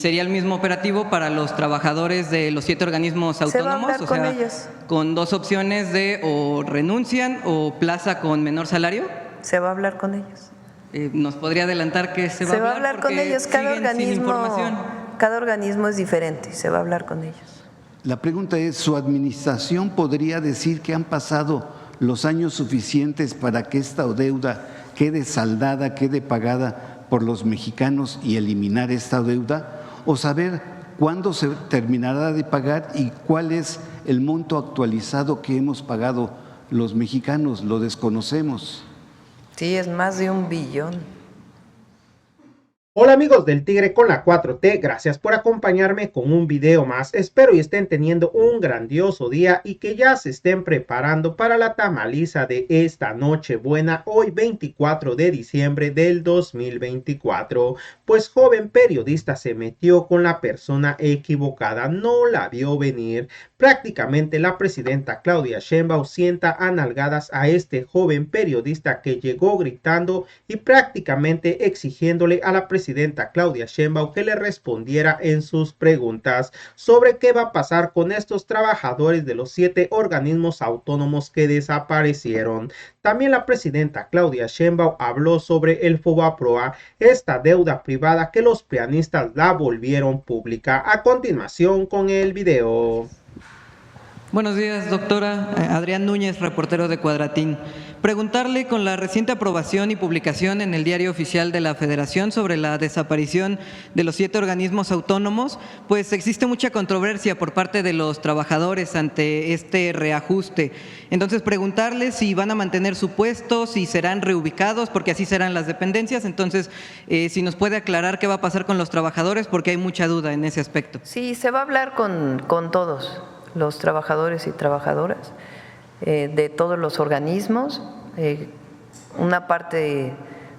¿Sería el mismo operativo para los trabajadores de los 7 organismos autónomos? Se va a hablar con ellos. Con 2 opciones de o renuncian o plaza con menor salario. Se va a hablar con ellos. ¿Nos podría adelantar que se va a hablar con ellos? Cada organismo es diferente, se va a hablar con ellos. La pregunta es, ¿su administración podría decir que han pasado los años suficientes para que esta deuda quede saldada, quede pagada por los mexicanos y eliminar esta deuda? ¿O saber cuándo se terminará de pagar y cuál es el monto actualizado que hemos pagado los mexicanos? Lo desconocemos. Sí, es más de 1 billón. Hola amigos del Tigre con la 4T, gracias por acompañarme con un video más. Espero y estén teniendo un grandioso día y que ya se estén preparando para la tamaliza de esta Nochebuena, hoy 24 de diciembre del 2024. Pues joven periodista se metió con la persona equivocada, no la vio venir. Prácticamente la presidenta Claudia Sheinbaum sienta a nalgadas a este joven periodista que llegó gritando y prácticamente exigiéndole a la presidenta Claudia Sheinbaum que le respondiera en sus preguntas sobre qué va a pasar con estos trabajadores de los 7 organismos autónomos que desaparecieron. También la presidenta Claudia Sheinbaum habló sobre el Fobaproa, esta deuda privada que los prianistas la volvieron pública. A continuación con el video. Buenos días, doctora. Adrián Núñez, reportero de Cuadratín. Preguntarle, con la reciente aprobación y publicación en el Diario Oficial de la Federación sobre la desaparición de los 7 organismos autónomos, pues existe mucha controversia por parte de los trabajadores ante este reajuste. Entonces, preguntarle si van a mantener su puesto, si serán reubicados, porque así serán las dependencias. Entonces, si nos puede aclarar qué va a pasar con los trabajadores, porque hay mucha duda en ese aspecto. Sí, se va a hablar con todos los trabajadores y trabajadoras de todos los organismos. Una parte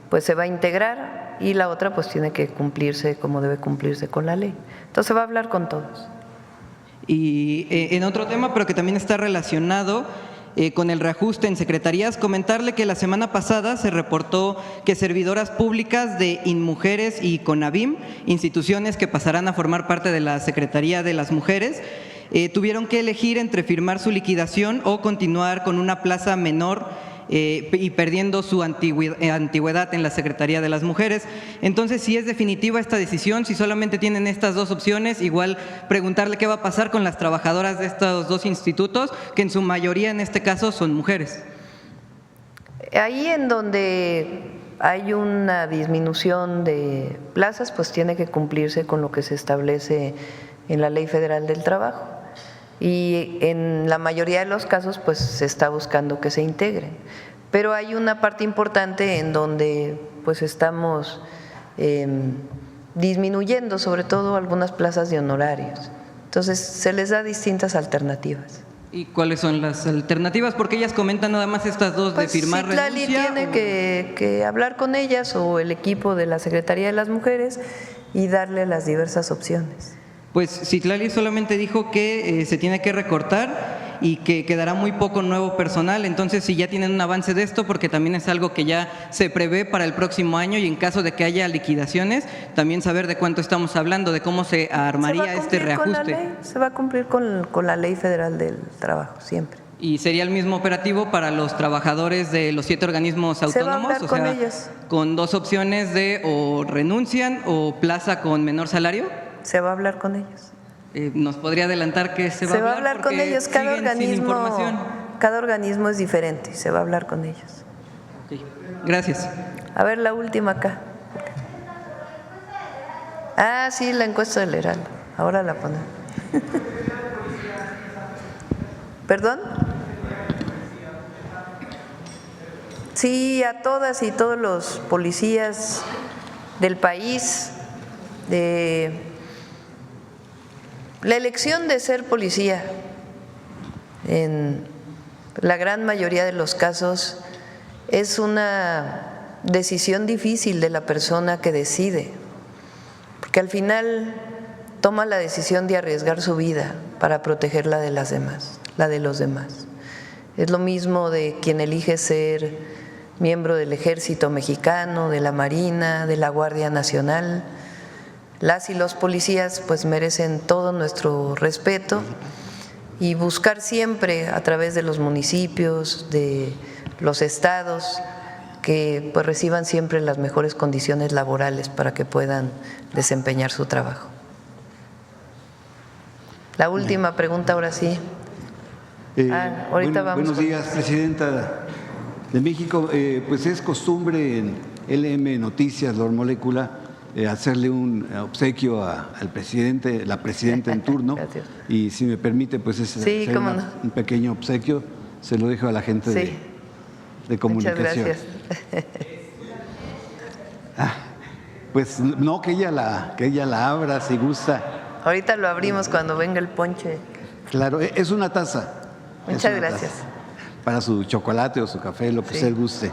pues se va a integrar y la otra pues tiene que cumplirse como debe cumplirse con la ley. Entonces se va a hablar con todos. Y en otro tema, pero que también está relacionado con el reajuste en secretarías, comentarle que la semana pasada se reportó que servidoras públicas de INMujeres y CONAVIM, instituciones que pasarán a formar parte de la Secretaría de las Mujeres, tuvieron que elegir entre firmar su liquidación o continuar con una plaza menor y perdiendo su antigüedad en la Secretaría de las Mujeres. Entonces, si es definitiva esta decisión, si solamente tienen estas 2 opciones, igual preguntarle qué va a pasar con las trabajadoras de estos 2 institutos, que en su mayoría en este caso son mujeres. Ahí en donde hay una disminución de plazas, pues tiene que cumplirse con lo que se establece en la Ley Federal del Trabajo. Y en la mayoría de los casos pues se está buscando que se integren, pero hay una parte importante en donde pues estamos disminuyendo sobre todo algunas plazas de honorarios, entonces se les da distintas alternativas. ¿Y cuáles son las alternativas? Porque ellas comentan nada más estas 2 pues de firmar renuncia. Citlali tiene que hablar con ellas o el equipo de la Secretaría de las Mujeres y darle las diversas opciones. Pues Citlali solamente dijo que se tiene que recortar y que quedará muy poco nuevo personal. Entonces, si ya tienen un avance de esto, porque también es algo que ya se prevé para el próximo año y en caso de que haya liquidaciones, también saber de cuánto estamos hablando, de cómo se armaría este reajuste. Se va a cumplir con la Ley Federal del Trabajo, siempre. ¿Y sería el mismo operativo para los trabajadores de los 7 organismos autónomos? Se va a hablar con ellos. Con 2 opciones de o renuncian o plaza con menor salario. Se va a hablar con ellos. ¿Nos podría adelantar que se va a hablar? Se va a hablar con ellos. Cada organismo es diferente. Se va a hablar con ellos. Okay. Gracias. A ver, la última acá. Ah, sí, la encuesta del Heraldo. Ahora la ponemos. ¿Perdón? Sí, a todas y todos los policías del país, la elección de ser policía, en la gran mayoría de los casos, es una decisión difícil de la persona que decide, porque al final toma la decisión de arriesgar su vida para proteger la de las demás, la de los demás. Es lo mismo de quien elige ser miembro del Ejército Mexicano, de la Marina, de la Guardia Nacional. las y los policías pues merecen todo nuestro respeto y buscar siempre a través de los municipios, de los estados, que pues reciban siempre las mejores condiciones laborales para que puedan desempeñar su trabajo. La última pregunta, ahora sí. Ahorita vamos. Buenos días, Presidenta de México. Pues es costumbre en LM Noticias, Lord Molécula, hacerle un obsequio al presidente, la presidenta en turno. Gracias. Y si me permite, pues es Sí, hacer cómo no. un pequeño obsequio. Se lo dejo a la gente Sí. de comunicación. Muchas gracias. Pues no, que ella la abra si gusta. Ahorita lo abrimos cuando venga el ponche. Claro, es una taza. Es Muchas una gracias. taza. Para su chocolate o su café, lo que Sí. usted guste.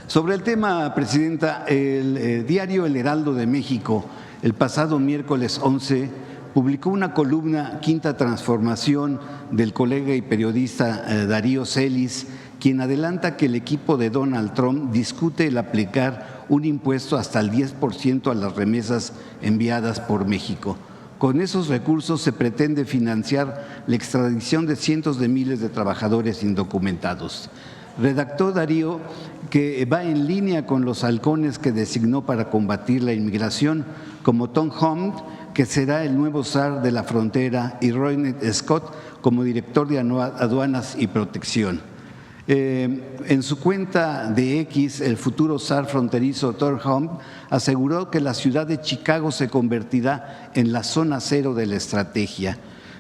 Sobre el tema, Presidenta, el diario El Heraldo de México, el pasado miércoles 11, publicó una columna, Quinta Transformación, del colega y periodista Darío Celis, quien adelanta que el equipo de Donald Trump discute el aplicar un impuesto hasta el 10% a las remesas enviadas por México. Con esos recursos se pretende financiar la extradición de cientos de miles de trabajadores indocumentados. Redactó Darío que va en línea con los halcones que designó para combatir la inmigración, como Tom Hunt, que será el nuevo zar de la frontera, y Roy Scott como director de aduanas y protección. En su cuenta de X, el futuro zar fronterizo Tom Hunt aseguró que la ciudad de Chicago se convertirá en la zona cero de la estrategia.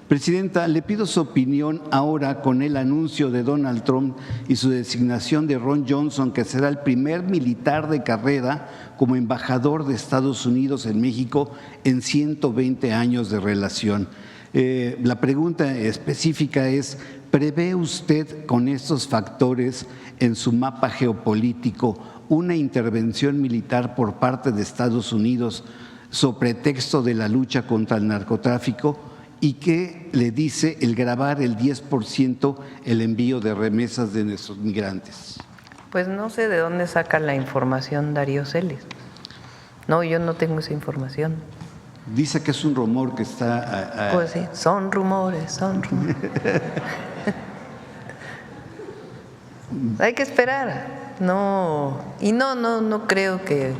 Presidenta, le pido su opinión ahora con el anuncio de Donald Trump y su designación de Ron Johnson, que será el primer militar de carrera como embajador de Estados Unidos en México en 120 años de relación. La pregunta específica es, ¿prevé usted con estos factores en su mapa geopolítico una intervención militar por parte de Estados Unidos sobre pretexto de la lucha contra el narcotráfico? ¿Y qué le dice el grabar el 10% el envío de remesas de nuestros migrantes? Pues no sé de dónde saca la información Darío Celis. No, yo no tengo esa información. Dice que es un rumor que está… Pues sí, son rumores, son rumores. Hay que esperar. No, y no creo que,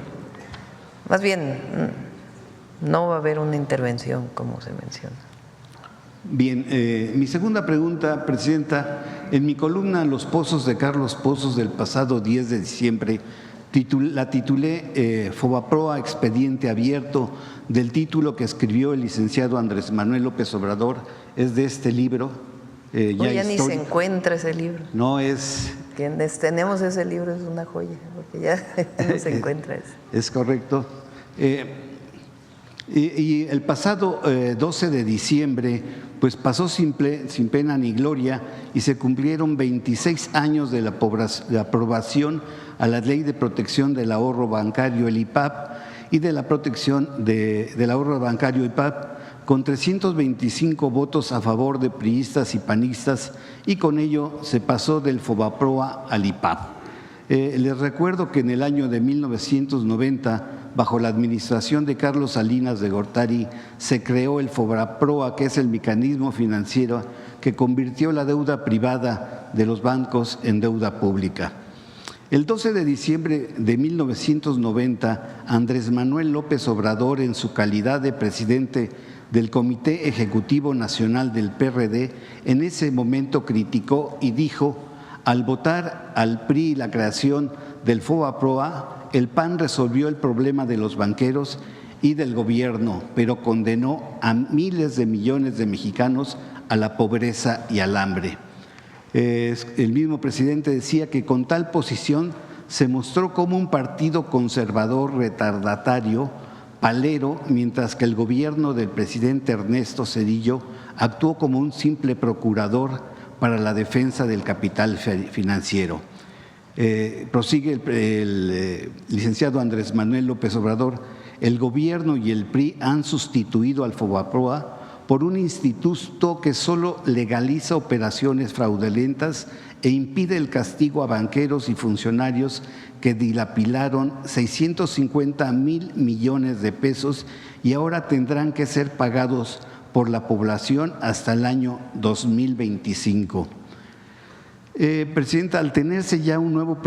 más bien, no va a haber una intervención como se menciona. Bien, mi segunda pregunta, Presidenta, en mi columna Los Pozos de Carlos Pozos del pasado 10 de diciembre, la titulé Fobaproa, expediente abierto, del título que escribió el licenciado Andrés Manuel López Obrador, es de este libro. Ya ni se encuentra ese libro. No es… Quienes tenemos ese libro es una joya, porque ya no se encuentra ese. Es correcto. Y el pasado 12 de diciembre, pues pasó sin pena ni gloria y se cumplieron 26 años de la aprobación a la Ley de Protección del Ahorro Bancario, el IPAB, y de la protección del ahorro bancario IPAB, con 325 votos a favor de priistas y panistas, y con ello se pasó del Fobaproa al IPAB. Les recuerdo que en el año de 1990, bajo la administración de Carlos Salinas de Gortari, se creó el Fobaproa, que es el mecanismo financiero que convirtió la deuda privada de los bancos en deuda pública. El 12 de diciembre de 1990, Andrés Manuel López Obrador, en su calidad de presidente del Comité Ejecutivo Nacional del PRD, en ese momento criticó y dijo: al votar al PRI la creación del Fobaproa, el PAN resolvió el problema de los banqueros y del gobierno, pero condenó a miles de millones de mexicanos a la pobreza y al hambre. El mismo presidente decía que con tal posición se mostró como un partido conservador retardatario, palero, mientras que el gobierno del presidente Ernesto Zedillo actuó como un simple procurador para la defensa del capital financiero. Prosigue el licenciado Andrés Manuel López Obrador: el gobierno y el PRI han sustituido al Fobaproa por un instituto que solo legaliza operaciones fraudulentas e impide el castigo a banqueros y funcionarios que dilapidaron 650,000 millones de pesos y ahora tendrán que ser pagados por la población hasta el año 2025. Presidenta, al tenerse ya un nuevo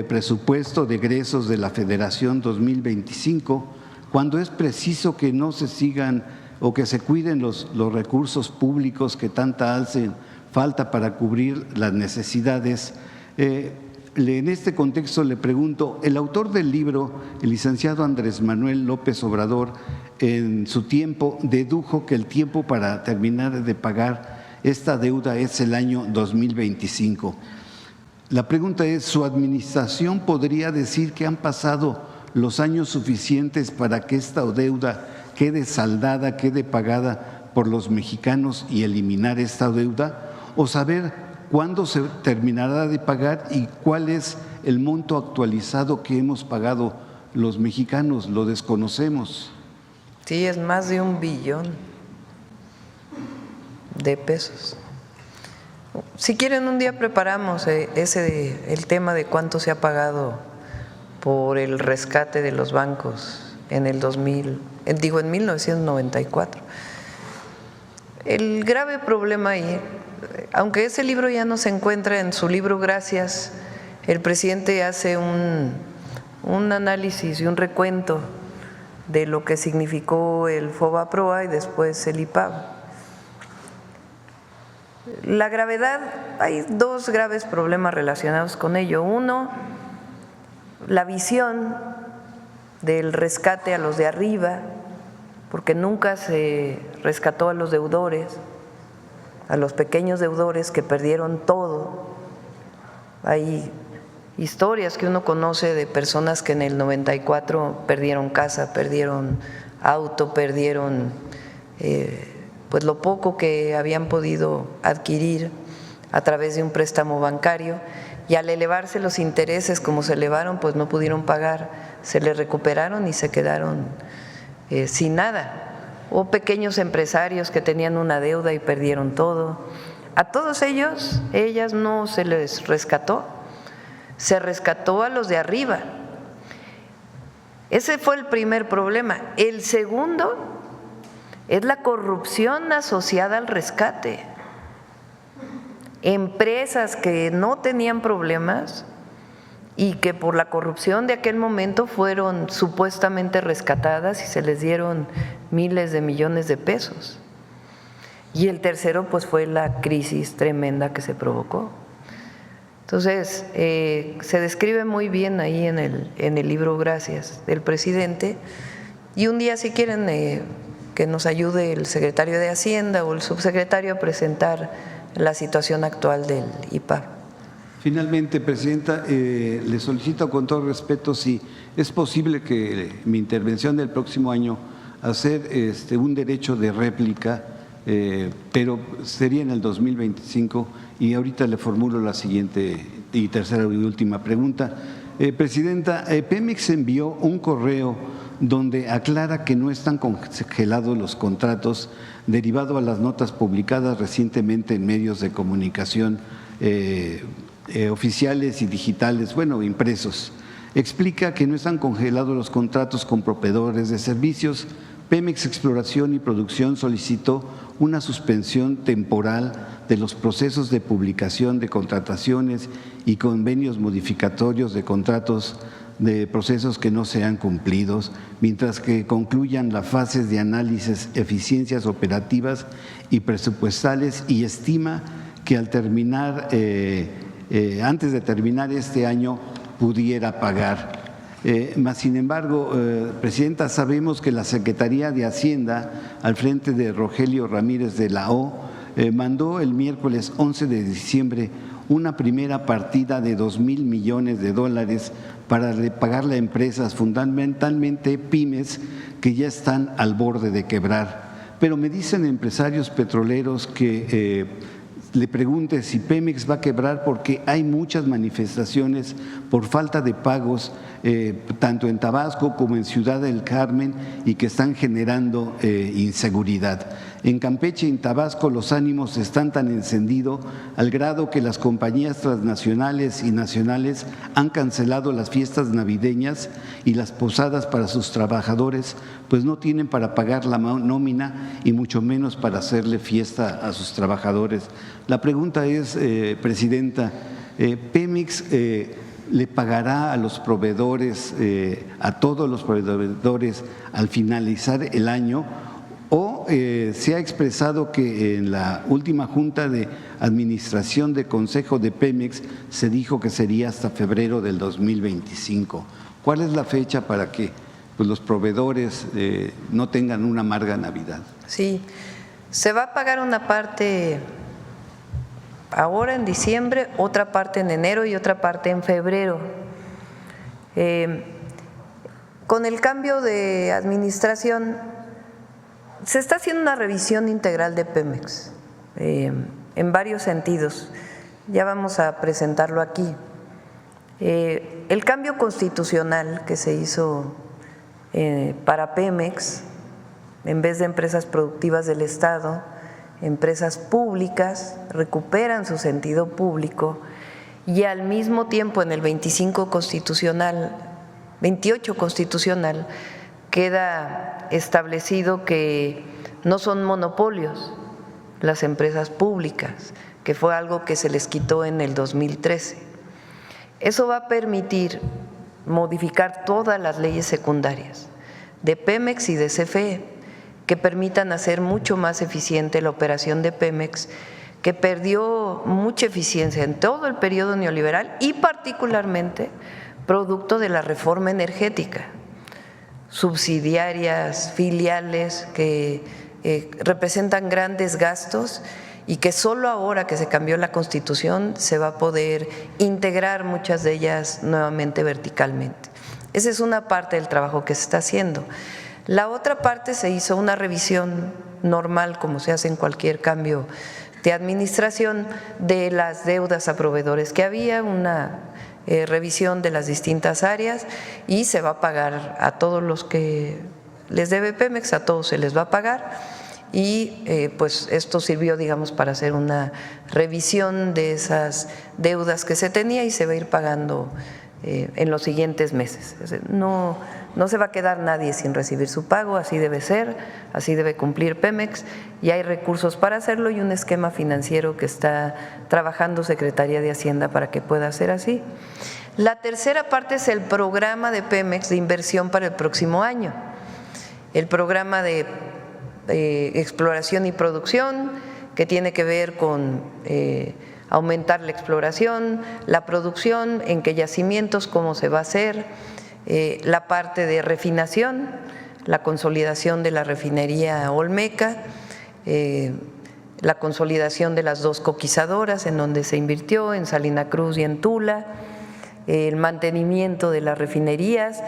presupuesto de egresos de la Federación 2025, cuando es preciso que no se sigan o que se cuiden los recursos públicos que tanta hacen falta para cubrir las necesidades, en este contexto le pregunto, el autor del libro, el licenciado Andrés Manuel López Obrador, en su tiempo dedujo que el tiempo para terminar de pagar esta deuda es el año 2025. La pregunta es, ¿su administración podría decir que han pasado los años suficientes para que esta deuda quede saldada, quede pagada por los mexicanos y eliminar esta deuda? ¿O saber cuándo se terminará de pagar y cuál es el monto actualizado que hemos pagado los mexicanos? Lo desconocemos. Sí, es más de 1 billón de pesos. Si quieren, un día preparamos el tema de cuánto se ha pagado por el rescate de los bancos en el 1994. El grave problema ahí, aunque ese libro ya no se encuentra en su libro Gracias, el presidente hace un análisis y un recuento de lo que significó el FOBAPROA y después el IPAB. La gravedad, hay 2 graves problemas relacionados con ello. Uno, la visión del rescate a los de arriba, porque nunca se rescató a los deudores, a los pequeños deudores que perdieron todo. Hay historias que uno conoce de personas que en el 94 perdieron casa, perdieron auto, perdieron pues lo poco que habían podido adquirir a través de un préstamo bancario, y al elevarse los intereses como se elevaron, pues no pudieron pagar, se les recuperaron y se quedaron sin nada. O pequeños empresarios que tenían una deuda y perdieron todo. A todos ellas no se les rescató, se rescató a los de arriba. Ese fue el primer problema. El segundo es la corrupción asociada al rescate. Empresas que no tenían problemas y que por la corrupción de aquel momento fueron supuestamente rescatadas y se les dieron miles de millones de pesos. Y el tercero pues fue la crisis tremenda que se provocó. Entonces, se describe muy bien ahí en el libro Gracias del presidente, y un día si quieren que nos ayude el secretario de Hacienda o el subsecretario a presentar la situación actual del IPAB. Finalmente, Presidenta, le solicito con todo respeto si es posible que mi intervención del próximo año hacer un derecho de réplica, pero sería en el 2025, y ahorita le formulo la siguiente y tercera y última pregunta. Presidenta, Pemex envió un correo donde aclara que no están congelados los contratos derivado a las notas publicadas recientemente en medios de comunicación oficiales y digitales, bueno, impresos. Explica que no están congelados los contratos con proveedores de servicios. Pemex Exploración y Producción solicitó una suspensión temporal de los procesos de publicación de contrataciones y convenios modificatorios de contratos de procesos que no sean cumplidos, mientras que concluyan las fases de análisis, eficiencias operativas y presupuestales, y estima que al terminar, antes de terminar este año, pudiera pagar. Sin embargo, Presidenta, sabemos que la Secretaría de Hacienda, al frente de Rogelio Ramírez de la O, mandó el miércoles 11 de diciembre una primera partida de $2,000 millones para pagarle a empresas, fundamentalmente pymes, que ya están al borde de quebrar. Pero me dicen empresarios petroleros que le pregunte si Pemex va a quebrar, porque hay muchas manifestaciones por falta de pagos, tanto en Tabasco como en Ciudad del Carmen, y que están generando inseguridad. En Campeche y en Tabasco los ánimos están tan encendidos al grado que las compañías transnacionales y nacionales han cancelado las fiestas navideñas y las posadas para sus trabajadores, pues no tienen para pagar la nómina y mucho menos para hacerle fiesta a sus trabajadores. La pregunta es, Presidenta, ¿Pemex le pagará a los proveedores, a todos los proveedores al finalizar el año? ¿O se ha expresado que en la última Junta de Administración de Consejo de Pemex se dijo que sería hasta febrero del 2025? ¿Cuál es la fecha para que pues, los proveedores no tengan una amarga Navidad? Sí, se va a pagar una parte ahora en diciembre, otra parte en enero y otra parte en febrero. Con el cambio de administración se está haciendo una revisión integral de Pemex en varios sentidos. Ya vamos a presentarlo aquí. El cambio constitucional que se hizo para Pemex, en vez de empresas productivas del Estado, empresas públicas recuperan su sentido público, y al mismo tiempo en el 28 constitucional queda establecido que no son monopolios las empresas públicas, que fue algo que se les quitó en el 2013. Eso va a permitir modificar todas las leyes secundarias de Pemex y de CFE, que permitan hacer mucho más eficiente la operación de Pemex, que perdió mucha eficiencia en todo el periodo neoliberal y particularmente producto de la reforma energética. Subsidiarias, filiales que representan grandes gastos y que solo ahora que se cambió la Constitución se va a poder integrar muchas de ellas nuevamente verticalmente. Esa es una parte del trabajo que se está haciendo. La otra parte, se hizo una revisión normal, como se hace en cualquier cambio de administración, de las deudas a proveedores que había, una revisión de las distintas áreas, y se va a pagar a todos los que les debe Pemex, a todos se les va a pagar, y pues esto sirvió, digamos, para hacer una revisión de esas deudas que se tenía y se va a ir pagando en los siguientes meses. No se va a quedar nadie sin recibir su pago, así debe ser, así debe cumplir Pemex, y hay recursos para hacerlo y un esquema financiero que está trabajando Secretaría de Hacienda para que pueda ser así. La tercera parte es el programa de Pemex de inversión para el próximo año, el programa de exploración y producción, que tiene que ver con aumentar la exploración, la producción, en qué yacimientos, cómo se va a hacer, la parte de refinación, la consolidación de la refinería Olmeca, la consolidación de las 2 coquizadoras en donde se invirtió, en Salina Cruz y en Tula, el mantenimiento de las refinerías,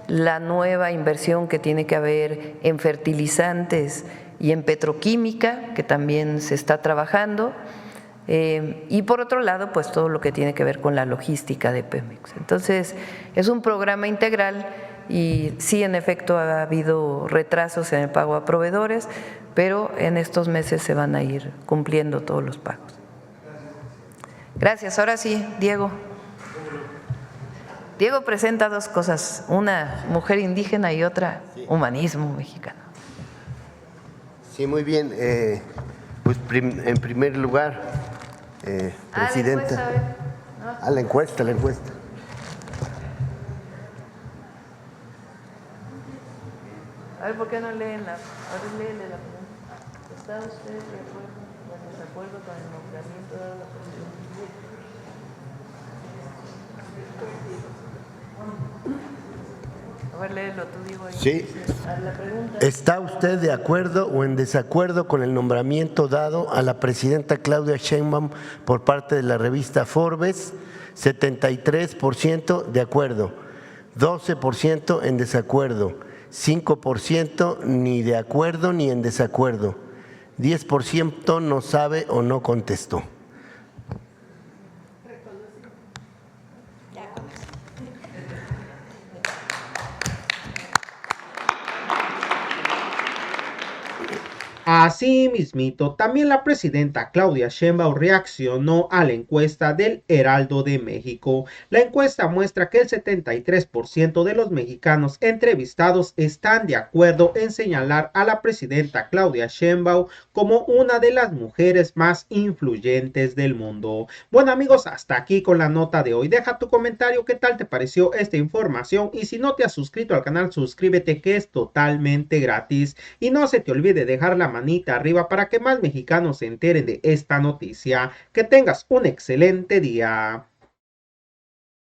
la nueva inversión que tiene que haber en fertilizantes y en petroquímica, que también se está trabajando. Y por otro lado, pues todo lo que tiene que ver con la logística de Pemex. Entonces, es un programa integral y sí, en efecto, ha habido retrasos en el pago a proveedores, pero en estos meses se van a ir cumpliendo todos los pagos. Gracias. Ahora sí, Diego. Diego presenta 2 cosas, una mujer indígena y otra humanismo mexicano. Sí, muy bien. Pues en primer lugar, Presidenta. La encuesta. A ver, ¿por qué no leen la? A ver, léele la pregunta. ¿Está usted de acuerdo o en desacuerdo con el nombramiento dado a la presidencia? A ver, léelo tú, Diego. Sí. ¿Está usted de acuerdo o en desacuerdo con el nombramiento dado a la presidenta Claudia Sheinbaum por parte de la revista Forbes? 73% de acuerdo, 12% en desacuerdo, 5% ni de acuerdo ni en desacuerdo, 10% no sabe o no contestó. Así mismito, también la presidenta Claudia Sheinbaum reaccionó a la encuesta del Heraldo de México. La encuesta muestra que el 73% de los mexicanos entrevistados están de acuerdo en señalar a la presidenta Claudia Sheinbaum como una de las mujeres más influyentes del mundo. Bueno amigos, hasta aquí con la nota de hoy. Deja tu comentario, qué tal te pareció esta información, y si no te has suscrito al canal, suscríbete, que es totalmente gratis, y no se te olvide dejar la manita arriba para que más mexicanos se enteren de esta noticia. Que tengas un excelente día.